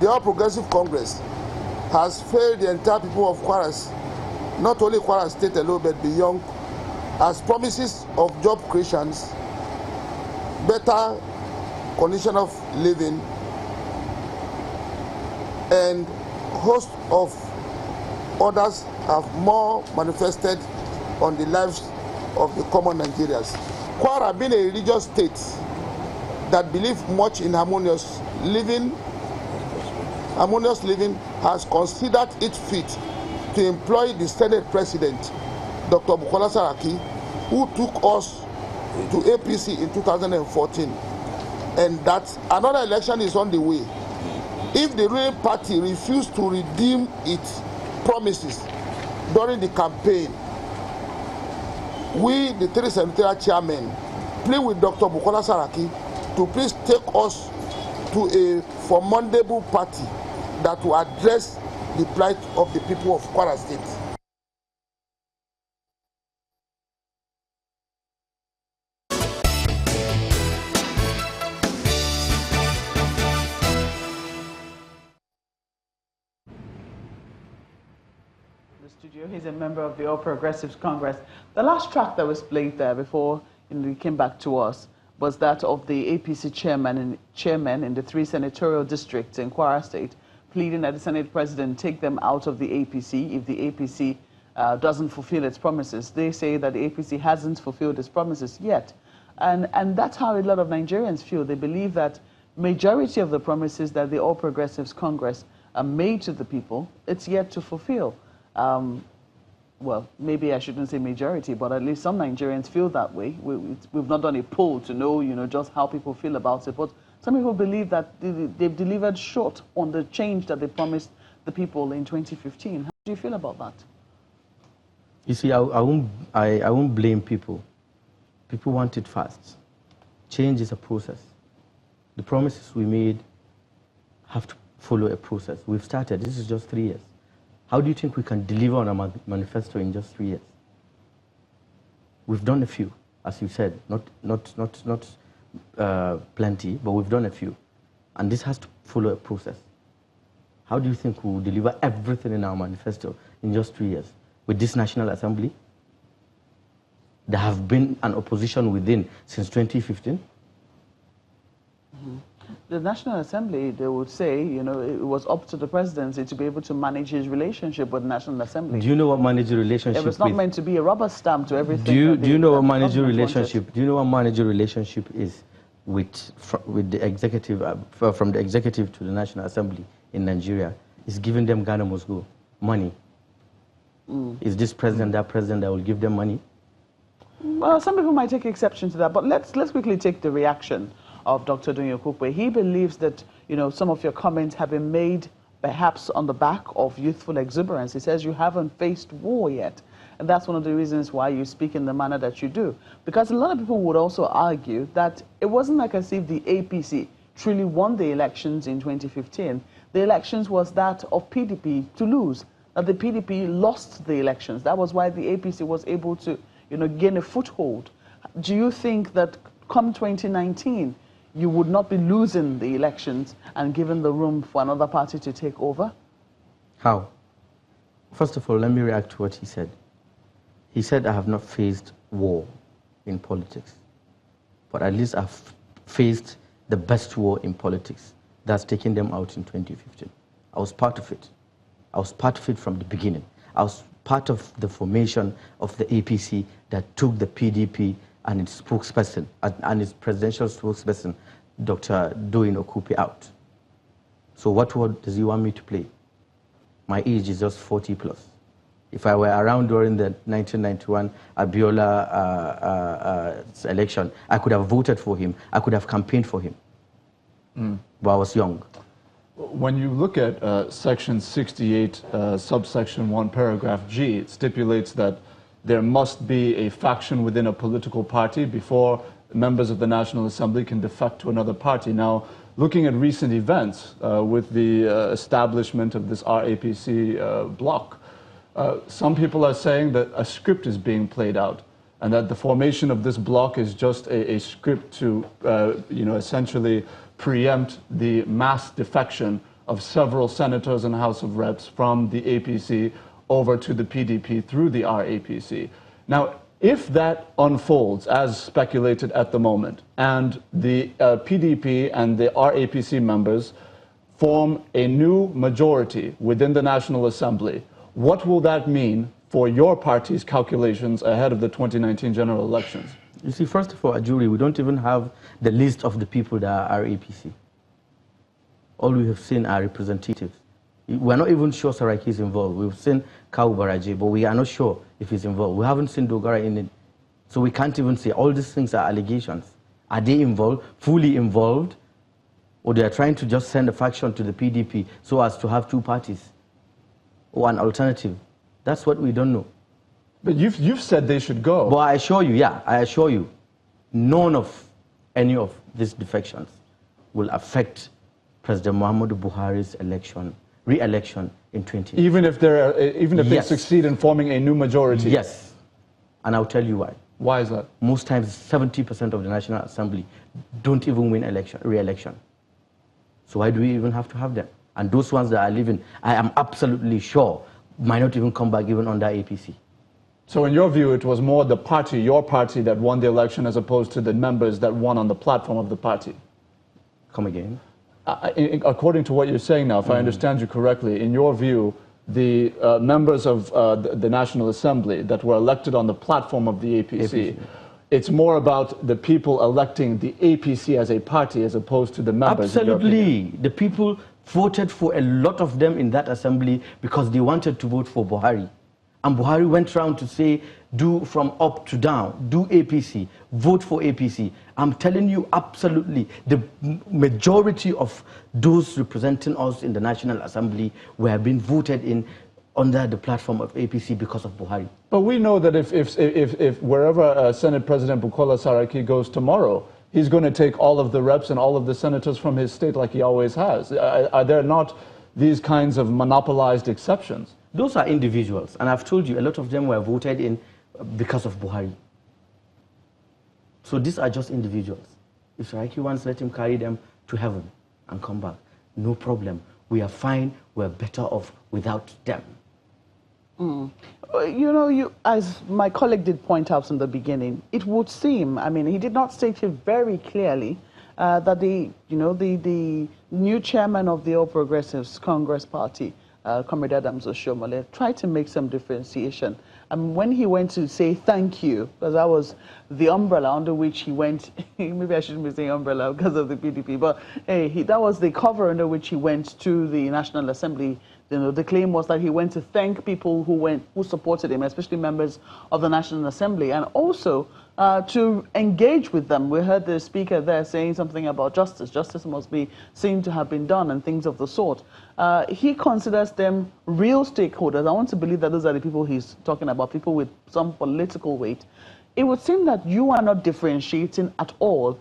the All Progressive Congress has failed the entire people of Kwara, not only Kwara State alone, but beyond, as promises of job creations, better condition of living, and host of others have more manifested on the lives of the common Nigerians. Kwara, being a religious state that believes much in harmonious living, has considered it fit to employ the Senate President, Dr. Bukola Saraki, who took us to APC in 2014, and that another election is on the way. If the ruling party refused to redeem its promises during the campaign, we, the three senatorial chairmen, plead with Dr. Bukola Saraki to please take us to a formidable party that will address the plight of the people of Kwara State. Studio. He's a member of the All Progressives Congress. The last track that was played there before he came back to us was that of the APC chairman in the 3 senatorial districts in Kwara State, pleading that the Senate President take them out of the APC if the APC doesn't fulfill its promises. They say that the APC hasn't fulfilled its promises yet. And that's how a lot of Nigerians feel. They believe that majority of the promises that the All Progressives Congress made to the people, it's yet to fulfill. Well, maybe I shouldn't say majority, but at least some Nigerians feel that way. We've not done a poll to know, just how people feel about it. But some people believe that they've delivered short on the change that they promised the people in 2015. How do you feel about that? You see, I won't blame people. People want it fast. Change is a process. The promises we made have to follow a process. We've started. This is just 3 years. How do you think we can deliver on a manifesto in just 3 years? We've done a few, as you said, not plenty, but we've done a few. And this has to follow a process. How do you think we'll deliver everything in our manifesto in just 3 years? With this National Assembly, there have been an opposition within since 2015. The National Assembly, they would say, it was up to the presidency to be able to manage his relationship with the National Assembly. Do you know what managing relationship is? It was not meant to be a rubber stamp to everything. Do you know what managing relationship? Do you know what managing relationship is with the executive, from the executive to the National Assembly in Nigeria? It's giving them Ghana must go money. Is this president that will give them money? Well, some people might take exception to that, but let's quickly take the reaction of Dr. Dunyo Kukwe. He believes that, some of your comments have been made perhaps on the back of youthful exuberance. He says you haven't faced war yet. And that's one of the reasons why you speak in the manner that you do. Because a lot of people would also argue that it wasn't like as if the APC truly won the elections in 2015. The elections was that of PDP to lose. That the PDP lost the elections. That was why the APC was able to, gain a foothold. Do you think that come 2019, you would not be losing the elections and giving the room for another party to take over? How? First of all, let me react to what he said. He said, I have not faced war in politics, but at least I've faced the best war in politics. That's taking them out in 2015. I was part of it. I was part of it from the beginning. I was part of the formation of the APC that took the PDP and its spokesperson, and its presidential spokesperson, Dr. Doyin Okupe, out. So what word does he want me to play? My age is just 40 plus. If I were around during the 1991 Abiola election, I could have voted for him. I could have campaigned for him. But I was young. When you look at Section 68, subsection 1, paragraph G, it stipulates that there must be a faction within a political party before members of the National Assembly can defect to another party. Now, looking at recent events with the establishment of this R-APC bloc, some people are saying that a script is being played out and that the formation of this bloc is just a script to, essentially preempt the mass defection of several senators and House of Reps from the APC over to the PDP through the R-APC. Now, if that unfolds as speculated at the moment, and the PDP and the R-APC members form a new majority within the National Assembly, what will that mean for your party's calculations ahead of the 2019 general elections? You see, first of all, Ajuri, we don't even have the list of the people that are R-APC. All we have seen are representatives. We're not even sure Saraki is involved. We've seen Kau Baraje, but we are not sure if he's involved. We haven't seen Dogara in it. So we can't even say all these things are allegations. Are they involved, fully involved, or they are trying to just send a faction to the PDP so as to have two parties or an alternative? That's what we don't know. But you've said they should go. But I assure you, I assure you, none of any of these defections will affect President Muhammadu Buhari's re-election in 2020. Even if they succeed in forming a new majority? Yes. And I'll tell you why. Why is that? Most times, 70% of the National Assembly don't even win re-election. So why do we even have to have them? And those ones that are leaving, I am absolutely sure, might not even come back even under APC. So in your view, it was more the party, your party, that won the election as opposed to the members that won on the platform of the party? Come again? According to what you're saying now, if I understand you correctly, in your view, the members of the National Assembly that were elected on the platform of the APC, it's more about the people electing the APC as a party as opposed to the members. Absolutely. The people voted for a lot of them in that assembly because they wanted to vote for Buhari. And Buhari went around to say, do from up to down, do APC, vote for APC. I'm telling you, absolutely, the majority of those representing us in the National Assembly were being voted in under the platform of APC because of Buhari. But we know that if wherever Senate President Bukola Saraki goes tomorrow, he's going to take all of the reps and all of the senators from his state like he always has. Are there not these kinds of monopolized exceptions? Those are individuals, and I've told you, a lot of them were voted in because of Buhari. So these are just individuals. If Saraki wants, let him carry them to heaven and come back. No problem. We are fine. We're better off without them. You know, as my colleague did point out in the beginning, it would seem, I mean, he did not state it very clearly, that the new chairman of the All Progressives Congress Party, Comrade Adams Oshiomhole, tried to make some differentiation. When he went to say thank you, because that was the umbrella under which he went, maybe I shouldn't be saying umbrella because of the PDP, but hey, that was the cover under which he went to the National Assembly. You know, the claim was that he went to thank people who supported him, especially members of the National Assembly, and also to engage with them. We heard the speaker there saying something about justice. Justice must be seen to have been done and things of the sort. He considers them real stakeholders. I want to believe that those are the people he's talking about, people with some political weight. It would seem that you are not differentiating at all,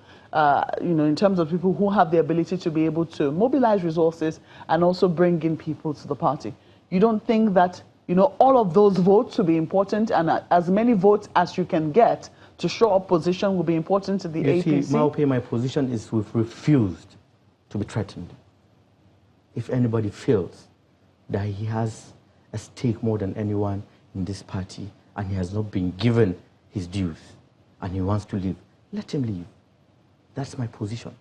you know, in terms of people who have the ability to be able to mobilize resources and also bring in people to the party. You don't think that, you know, all of those votes will be important, and as many votes as you can get to show up position will be important to the APC? You see, Maupe, my position is we've refused to be threatened. If anybody feels that he has a stake more than anyone in this party and he has not been given his dues and he wants to leave, let him leave. That's my position.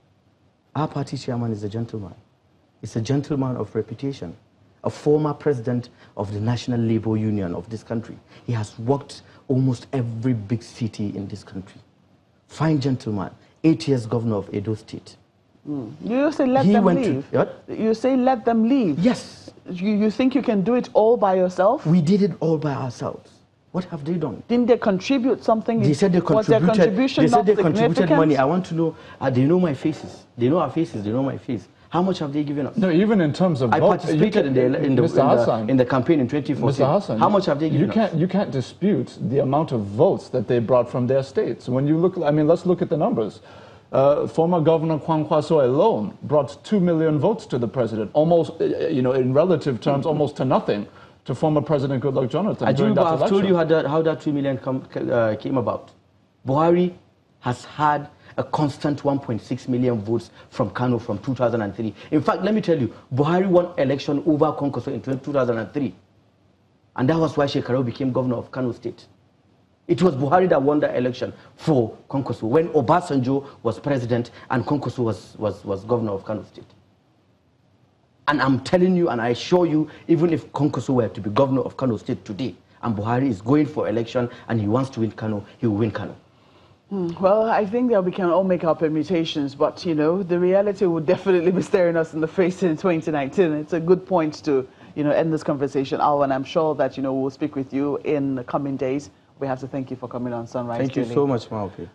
Our party chairman is a gentleman. He's a gentleman of reputation, a former president of the National Labor Union of this country. He has worked almost every big city in this country. Fine gentleman, 8 years governor of Edo State. You say let them leave? You say let them leave? Yes. You think you can do it all by yourself? We did it all by ourselves. What have they done? Didn't they contribute something? They said they contributed. Was their contribution not contributed money. I want to know, they know my faces. They know our faces, they know my face. How much have they given us? No, even in terms of... I participated in the campaign in 2014. Mr. Hassan, how much have they given us? You can't dispute the amount of votes that they brought from their states. When you look, I mean, let's look at the numbers. Former Governor Kwang Kwaso alone brought 2 million votes to the president, almost, you know, in relative terms, almost to nothing to former President Goodluck Jonathan during that election. I've told you how that 2 million came about. Buhari has had a constant 1.6 million votes from Kano from 2003. In fact, let me tell you, Buhari won election over Konkoso in 2003. And that was why Shekarau became governor of Kano State. It was Buhari that won the election for Konkoso when Obasanjo was president and Konkoso was governor of Kano State. And I'm telling you, and I assure you, even if Konkoso were to be governor of Kano State today, and Buhari is going for election and he wants to win Kano, he will win Kano. Well, I think that we can all make our permutations, but, you know, the reality will definitely be staring us in the face in 2019. It's a good point to, you know, end this conversation, Alwan. I'm sure that, you know, we'll speak with you in the coming days. We have to thank you for coming on Sunrise. Thank you so much, Maoke.